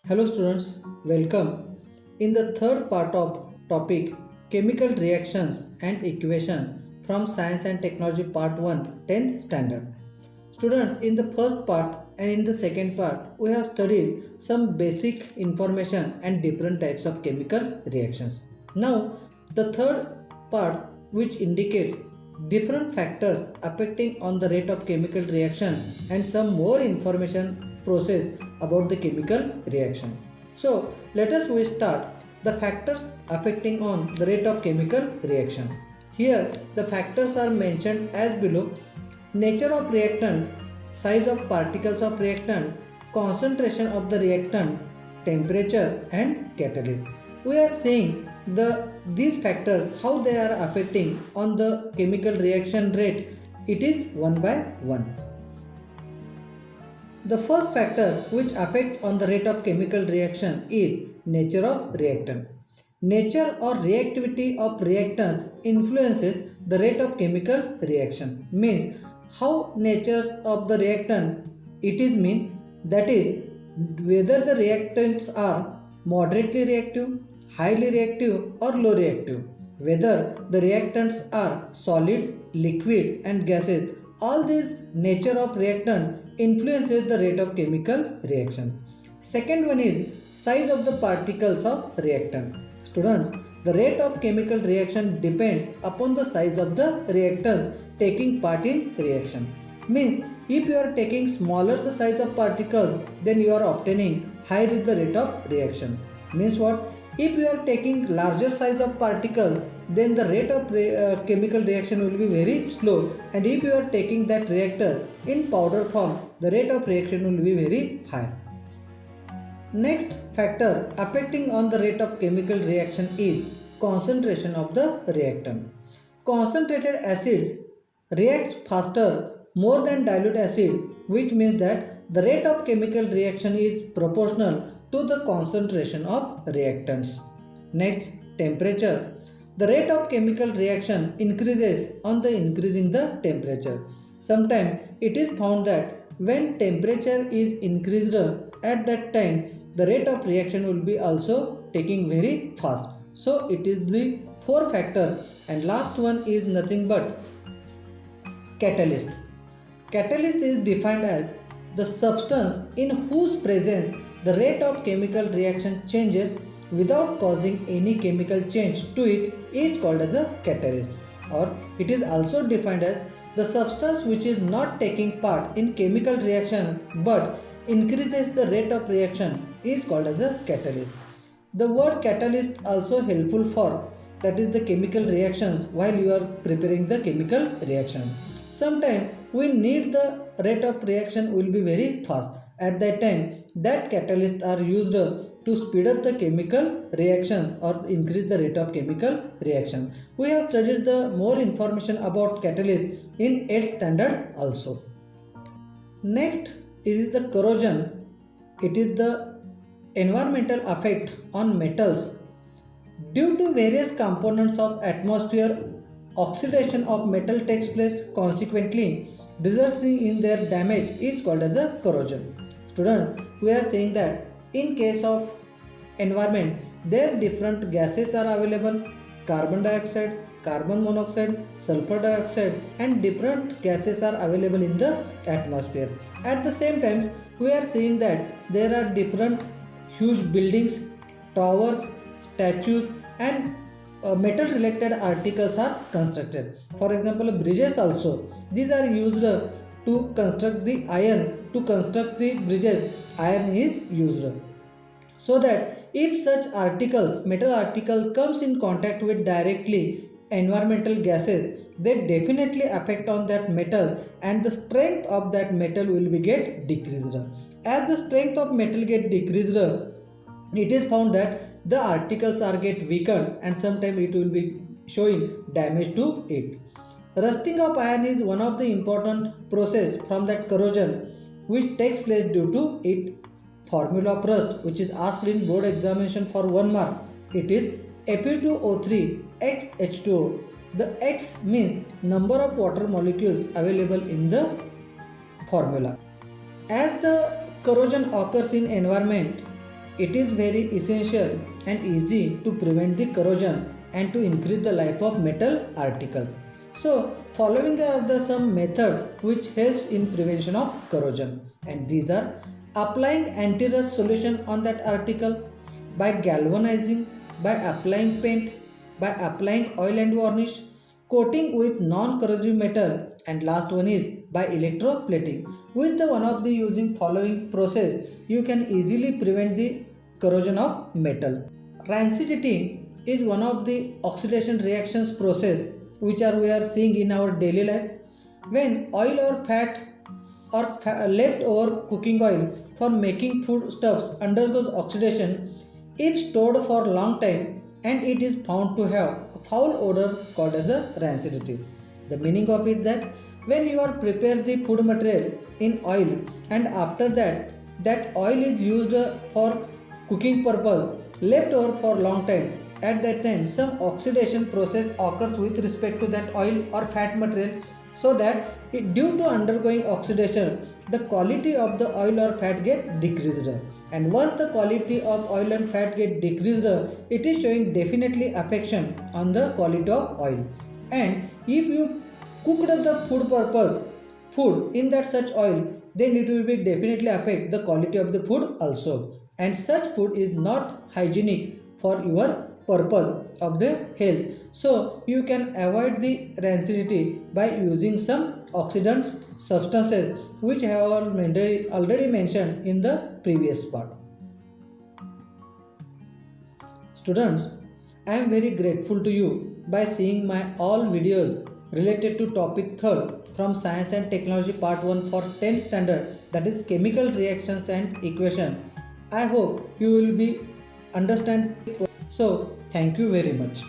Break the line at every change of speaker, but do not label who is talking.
Hello students, welcome. In the third part of topic chemical reactions and equation from science and technology part 1 10th standard. Students, in the first part and in the second part we have studied some basic information and different types of chemical reactions. Now the third part, which indicates different factors affecting on the rate of chemical reaction and some more information process about the chemical reaction. So let us we start the factors affecting on the rate of chemical reaction. Here the factors are mentioned as below: nature of reactant, size of particles of reactant, concentration of the reactant, temperature and catalyst. We are seeing these factors how they are affecting on the chemical reaction rate. It is one by one. The first factor which affects on the rate of chemical reaction is nature of reactant. Nature or reactivity of reactants influences the rate of chemical reaction. Means how nature of the reactant it is mean, that is whether the reactants are moderately reactive, highly reactive or low reactive, whether the reactants are solid, liquid and gases. All these nature of reactant influences the rate of chemical reaction. Second one is size of the particles of reactant. Students, the rate of chemical reaction depends upon the size of the reactants taking part in reaction. Means if you are taking smaller the size of particles, then you are obtaining higher is the rate of reaction. Means what? If you are taking larger size of particle, then the rate of chemical reaction will be very slow, and if you are taking that reactor in powder form, the rate of reaction will be very high. Next factor affecting on the rate of chemical reaction is concentration of the reactant. Concentrated acids react faster more than dilute acid, which means that the rate of chemical reaction is proportional to the concentration of reactants. Next, temperature. The rate of chemical reaction increases on the increasing the temperature. Sometimes it is found that when temperature is increased at that time, the rate of reaction will be also taking very fast. So it is the fourth factor, and last one is nothing but catalyst. Catalyst is defined as the substance in whose presence the rate of chemical reaction changes without causing any chemical change to it is called as a catalyst, or it is also defined as the substance which is not taking part in chemical reaction but increases the rate of reaction is called as a catalyst. The word catalyst also helpful for, that is the chemical reactions while you are preparing the chemical reaction. Sometimes we need the rate of reaction will be very fast. At that time, that catalysts are used to speed up the chemical reaction or increase the rate of chemical reaction. We have studied the more information about catalyst in 8th standard also. Next is the corrosion. It is the environmental effect on metals. Due to various components of atmosphere, oxidation of metal takes place, consequently resulting in their damage is called as a corrosion. Students, we are saying that in case of environment, there different gases are available: carbon dioxide, carbon monoxide, sulfur dioxide, and different gases are available in the atmosphere. At the same time, we are seeing that there are different huge buildings, towers, statues, and metal related articles are constructed. For example, bridges also. These are used to construct the iron. To construct the bridges, iron is used. So that if such articles, metal article comes in contact with directly environmental gases, they definitely affect on that metal, and the strength of that metal will be get decreased. As the strength of metal get decreased, it is found that the articles are get weakened, and sometimes it will be showing damage to it. Rusting of iron is one of the important process from that corrosion which takes place due to it. Formula of rust, which is asked in board examination for 1 mark, it is Fe2O3 X H2O. The X means number of water molecules available in the formula. As the corrosion occurs in environment, It is very essential and easy to prevent the corrosion and to increase the life of metal articles. So, following are the some methods which helps in prevention of corrosion, and these are applying anti-rust solution on that article, by galvanizing, by applying paint, by applying oil and varnish, coating with non-corrosive metal, and last one is by electroplating. With the one of the using following process, you can easily prevent the corrosion of metal. Rancidity is one of the oxidation reactions process which we are seeing in our daily life. When oil or fat or leftover cooking oil for making foodstuffs undergoes oxidation, if stored for a long time, and it is found to have a foul odor called as a rancidity. The meaning of it that when you are prepare the food material in oil, and after that oil is used for cooking purpose left over for long time, at that time some oxidation process occurs with respect to that oil or fat material, so that due to undergoing oxidation the quality of the oil or fat get decreased, and once the quality of oil and fat get decreased, it is showing definitely affection on the quality of oil. And if you cooked the food in that such oil, then it will be definitely affect the quality of the food also, and such food is not hygienic for your purpose of the health. So you can avoid the rancidity by using some oxidants substances which I have already mentioned in the previous part. Students, I am very grateful to you by seeing my all videos related to topic 3rd from Science and Technology Part 1 for 10th standard, that is chemical reactions and equation. I hope you will be understand. So thank you very much.